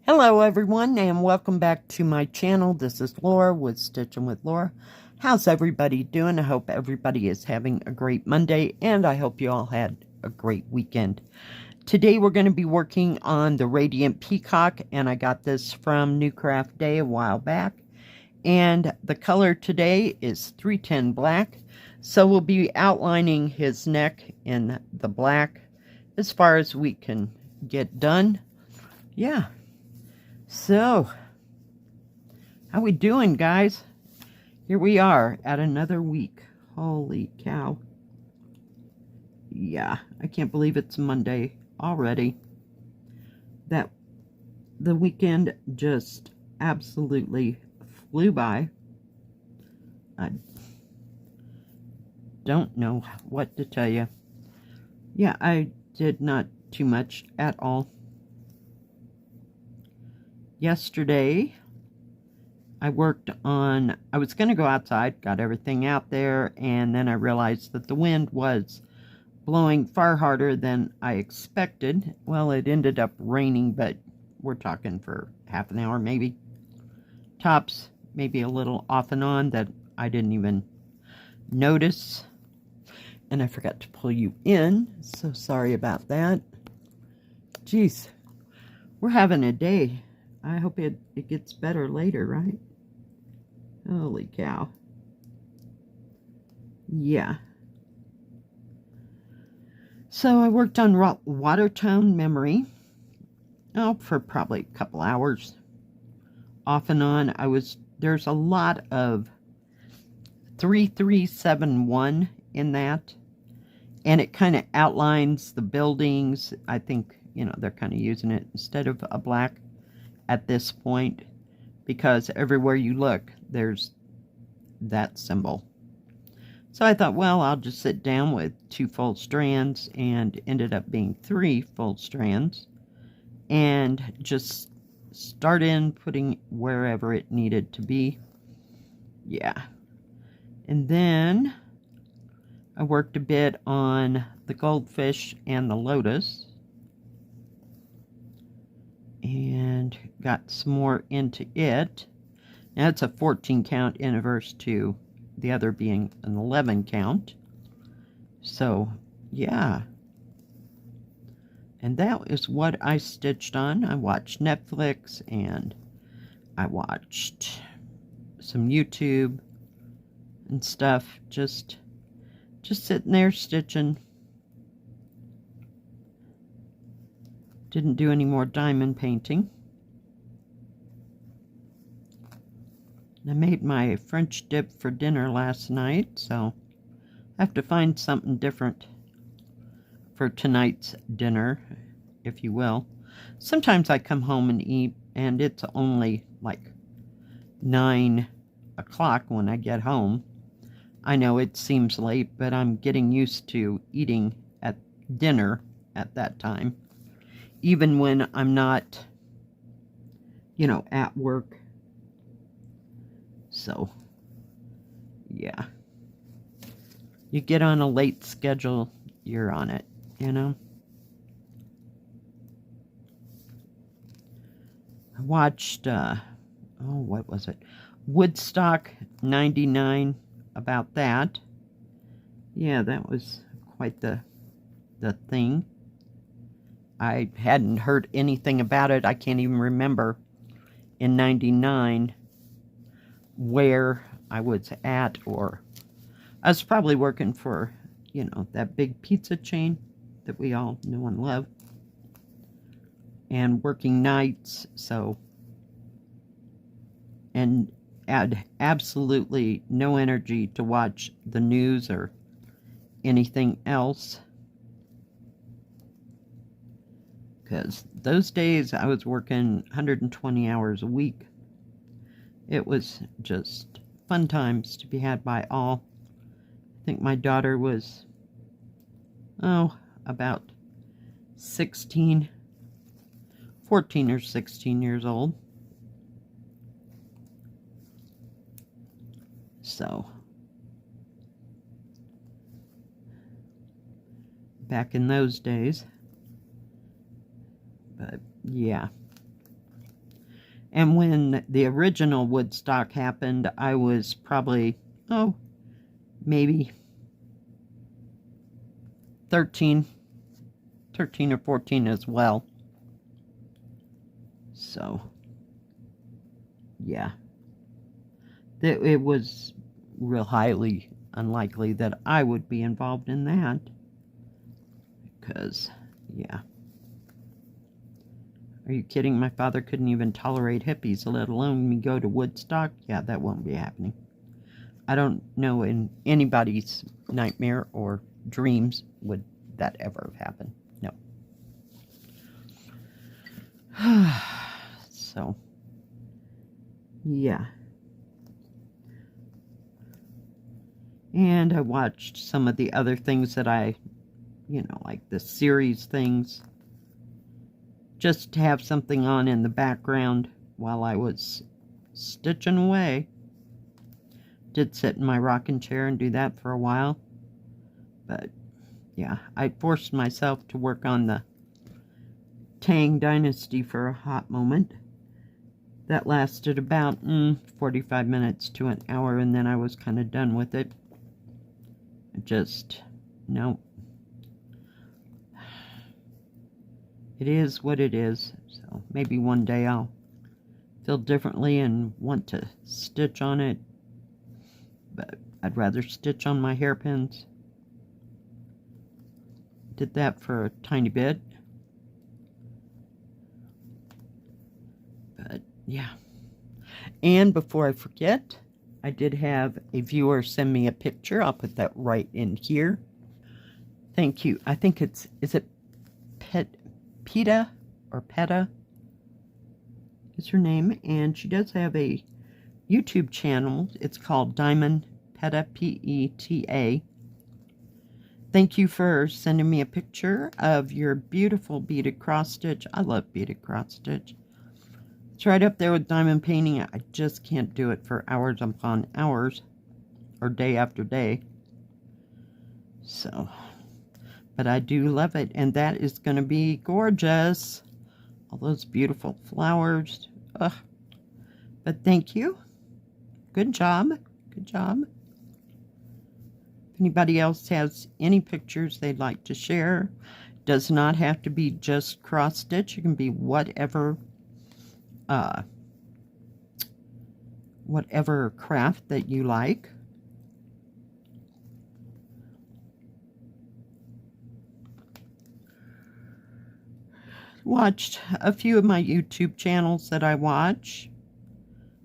Hello everyone and welcome back to my channel. This is Laura with Stitchin with Laura. How's everybody doing? I hope everybody is having a great Monday and I hope you all had a great weekend. Today we're going to be working on the Radiant Peacock, and I got this from NewCraftDay a while back. And the color today is 310 black. So we'll be outlining his neck in the black as far as we can get done. Yeah. So, how we doing, guys? Here we are at another week. Holy cow. Yeah, I can't believe it's Monday already. The weekend just absolutely flew by. I don't know what to tell you. Yeah, I did not too much at all. Yesterday, I worked on, I was going to go outside, got everything out there, and then I realized that the wind was blowing far harder than I expected. Well, it ended up raining, but we're talking for half an hour maybe. Tops, maybe a little off and on that I didn't even notice. And I forgot to pull you in, so sorry about that. Jeez, we're having a day. I hope it gets better later, right? Holy cow. Yeah. So I worked on watertone memory. For probably a couple hours. Off and on. There's a lot of 3371 in that. And it kind of outlines the buildings. I think, they're kind of using it instead of a black at this point, because everywhere you look, there's that symbol. So I thought, well, I'll just sit down with 2 full strands, and ended up being 3 full strands, and just start in putting wherever it needed to be. Yeah. And then I worked a bit on the goldfish and the lotus, and got some more into it. Now it's a 14 count in averse to the other being an 11 count. So yeah, and that is what I stitched on. I watched Netflix and I watched some YouTube and stuff, just sitting there stitching. Didn't do any more diamond painting. I made my French dip for dinner last night, so I have to find something different for tonight's dinner, if you will. Sometimes I come home and eat, and it's only like 9 o'clock when I get home. I know it seems late, but I'm getting used to eating at dinner at that time. Even when I'm not, at work. So, yeah. You get on a late schedule, you're on it, I watched, what was it? Woodstock 99, about that. Yeah, that was quite the thing. I hadn't heard anything about it. I can't even remember in 99 where I was at, or I was probably working for, that big pizza chain that we all know and love, and working nights, so, and had absolutely no energy to watch the news or anything else. Because those days I was working 120 hours a week. It was just fun times to be had by all. I think my daughter was, about 14 or 16 years old. So, back in those days. But, yeah. And when the original Woodstock happened, I was probably, maybe 13 or 14 as well. So, yeah. It was real highly unlikely that I would be involved in that. Because, yeah. Are you kidding? My father couldn't even tolerate hippies, let alone me go to Woodstock. Yeah, that won't be happening. I don't know in anybody's nightmare or dreams would that ever have happened. No. So, yeah. And I watched some of the other things that I, like the series things, just to have something on in the background while I was stitching away. Did sit in my rocking chair and do that for a while. But, yeah, I forced myself to work on the Tang Dynasty for a hot moment. That lasted about 45 minutes to an hour, and then I was kind of done with it. No. It is what it is. So maybe one day I'll feel differently and want to stitch on it. But I'd rather stitch on my hairpins. Did that for a tiny bit. But yeah. And before I forget, I did have a viewer send me a picture. I'll put that right in here. Thank you. I think is it PETA or PETA is her name. And she does have a YouTube channel. It's called Diamond PETA, P-E-T-A. Thank you for sending me a picture of your beautiful beaded cross stitch. I love beaded cross stitch. It's right up there with diamond painting. I just can't do it for hours upon hours or day after day. So, but I do love it, and that is going to be gorgeous. All those beautiful flowers. Ugh. But thank you. Good job. Good job. If anybody else has any pictures they'd like to share, does not have to be just cross stitch. It can be whatever craft that you like. Watched a few of my YouTube channels that I watch.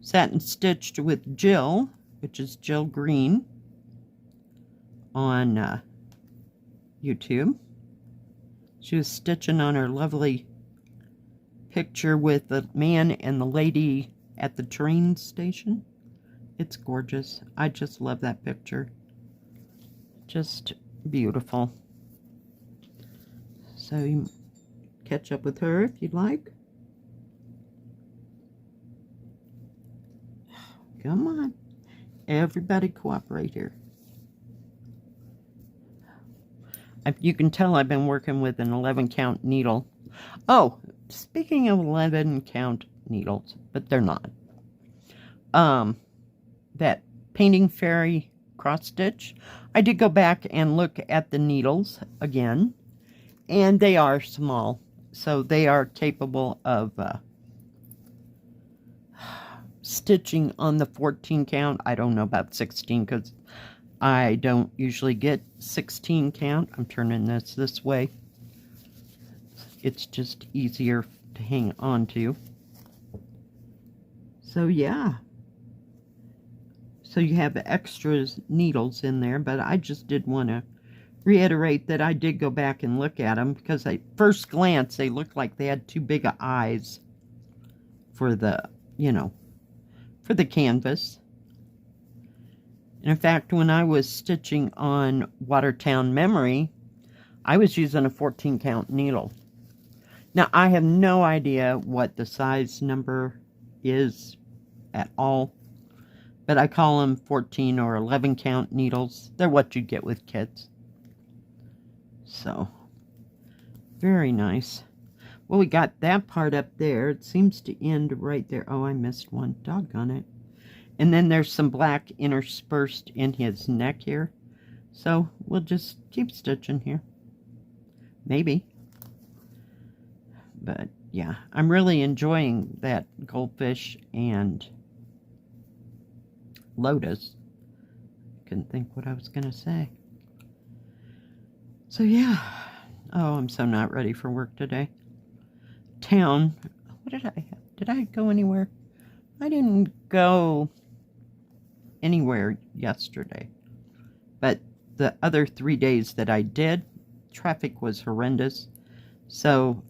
Satin Stitched with Jill, which is Jill Green on YouTube. She was stitching on her lovely picture with the man and the lady at the train station. It's gorgeous. I just love that picture. Just beautiful. So you catch up with her if you'd like. Come on. Everybody cooperate here. You can tell I've been working with an 11 count needle. Oh, speaking of 11 count needles, but they're not. That Painting Fairy cross stitch, I did go back and look at the needles again, and they are small, so they are capable of stitching on the 14 count. I don't know about 16 because I don't usually get 16 count. I'm turning this way. It's just easier to hang on to. So yeah. So you have extra needles in there, but I just did want to reiterate that I did go back and look at them because at first glance they looked like they had too big of eyes for the, for the canvas. And in fact, when I was stitching on Watertown Memory, I was using a 14 count needle. Now, I have no idea what the size number is at all, but I call them 14 or 11 count needles. They're what you get with kids. So, very nice. Well, we got that part up there. It seems to end right there. Oh, I missed one. Doggone it. And then there's some black interspersed in his neck here. So we'll just keep stitching here. Maybe. But yeah, I'm really enjoying that goldfish and lotus. Couldn't think what I was going to say. So yeah. Oh, I'm so not ready for work today. Town. What did I have? Did I go anywhere? I didn't go anywhere yesterday. But the other 3 days that I did, traffic was horrendous. So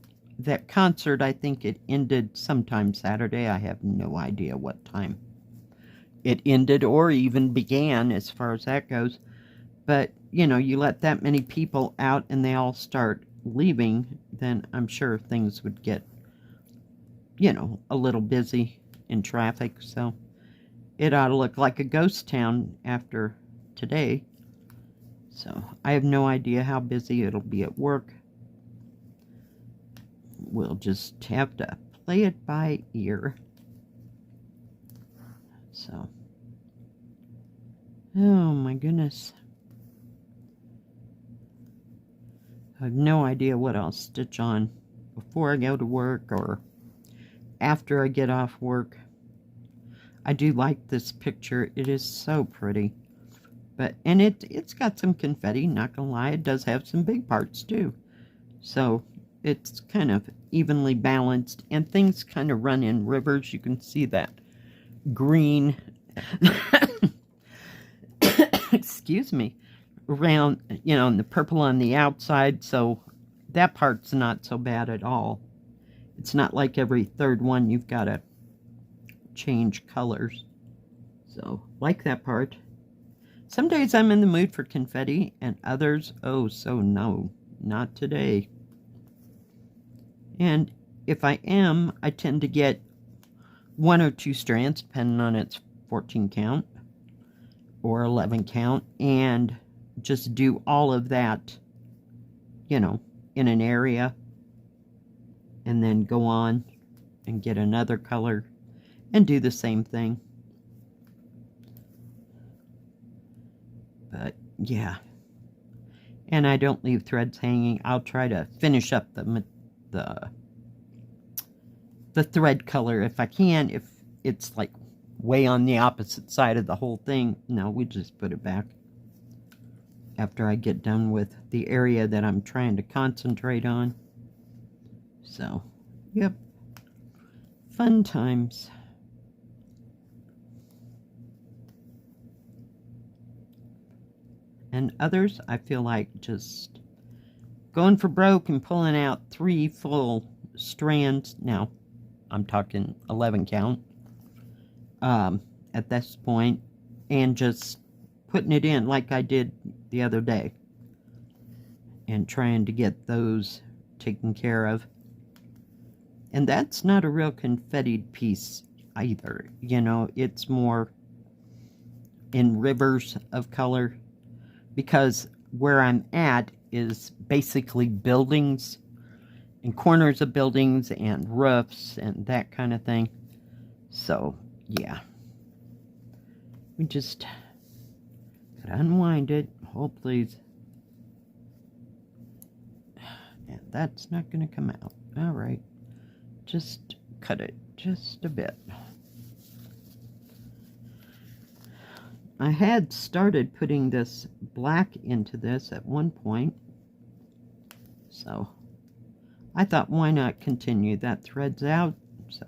that concert, I think it ended sometime Saturday. I have no idea what time it ended or even began as far as that goes. But, you know, you let that many people out and they all start leaving, then I'm sure things would get, you know, a little busy in traffic. So it ought to look like a ghost town after today. So I have no idea how busy it'll be at work. We'll just have to play it by ear. So, oh my goodness. I have no idea what I'll stitch on before I go to work or after I get off work. I do like this picture. It is so pretty. But, and it's got some confetti, not gonna lie. It does have some big parts too. So it's kind of evenly balanced and things kind of run in rivers. You can see that green, excuse me, around, you know, and the purple on the outside. So that part's not so bad at all. It's not like every third one you've got to change colors. So like that part. Some days I'm in the mood for confetti, and others, oh, so no, not today. And if I am, I tend to get 1 or 2 strands, depending on its 14 count or 11 count, and just do all of that, you know, in an area, and then go on and get another color and do the same thing. But yeah, and I don't leave threads hanging. I'll try to finish up the thread color if I can. If it's like way on the opposite side of the whole thing, no, we just put it back after I get done with the area that I'm trying to concentrate on. So, yep, fun times. And others, I feel like just going for broke and pulling out 3 full strands. Now, I'm talking 11 count at this point, and just putting it in like I did the other day, and trying to get those taken care of. And that's not a real confettied piece either. You know, it's more in rivers of color, because where I'm at is basically buildings and corners of buildings and roofs and that kind of thing. So, yeah. We just gotta unwind it. Hold, please. And that's not gonna come out. Alright. Just cut it just a bit. I had started putting this black into this at one point, so I thought, why not continue? That thread's out, so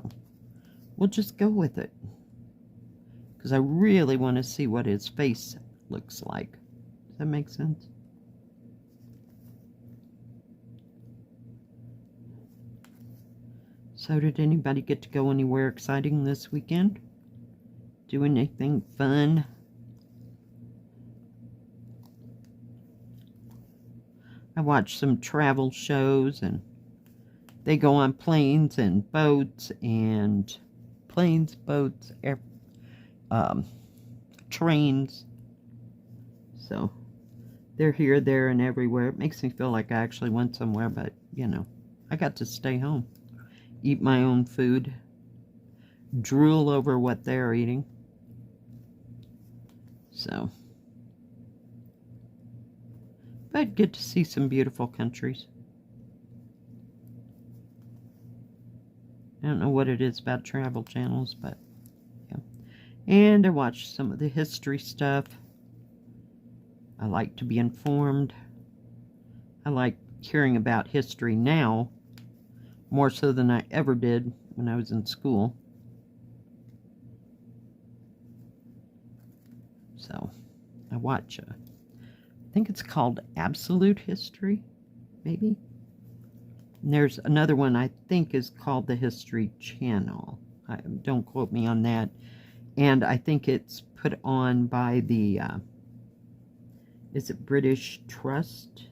we'll just go with it, because I really want to see what his face looks like. Does that make sense? So did anybody get to go anywhere exciting this weekend? Do anything fun? I watch some travel shows, and they go on planes and boats, and boats, trains. So they're here, there, and everywhere. It makes me feel like I actually went somewhere, but you know, I got to stay home, eat my own food, drool over what they're eating. So, but get to see some beautiful countries. I don't know what it is about travel channels, but yeah. And I watch some of the history stuff. I like to be informed. I like hearing about history now, more so than I ever did when I was in school. So, I watch, I think it's called Absolute History, maybe? And there's another one I think is called the History Channel. Don't quote me on that. And I think it's put on by the, is it British Trust?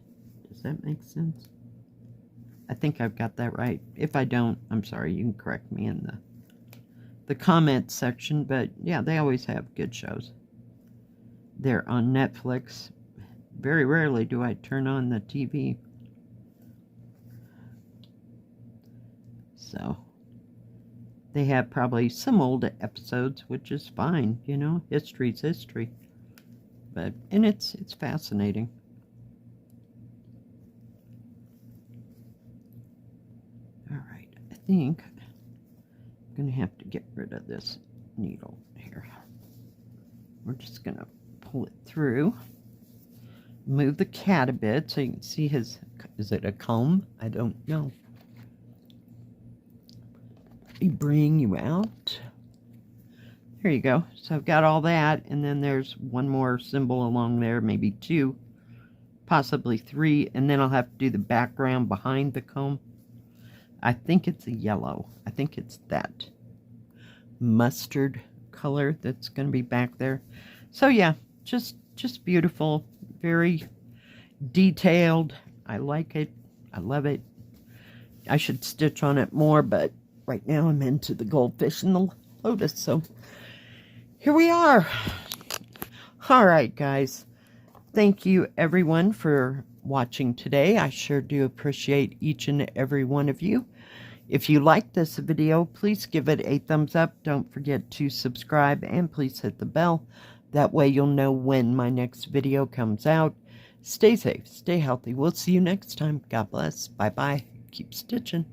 Does that make sense? I think I've got that right. If I don't, I'm sorry, you can correct me in the comments section. But yeah, they always have good shows. They're on Netflix. Very rarely do I turn on the TV. So, they have probably some old episodes, which is fine, you know, history's history. But, and it's fascinating. Alright, I think I'm going to have to get rid of this needle here. We're just going to pull it through. Move the cat a bit so you can see his, is it a comb? I don't know. Bring you out. There you go. So I've got all that, and then there's one more symbol along there, maybe two, possibly three, and then I'll have to do the background behind the comb. I think it's a yellow. I think it's that mustard color that's going to be back there. So yeah, just beautiful, very detailed. I like it. I love it. I should stitch on it more, but right now I'm into the goldfish and the lotus, so here we are. All right, guys. Thank you, everyone, for watching today. I sure do appreciate each and every one of you. If you like this video, please give it a thumbs up. Don't forget to subscribe, and please hit the bell. That way you'll know when my next video comes out. Stay safe, stay healthy. We'll see you next time. God bless. Bye-bye. Keep stitching.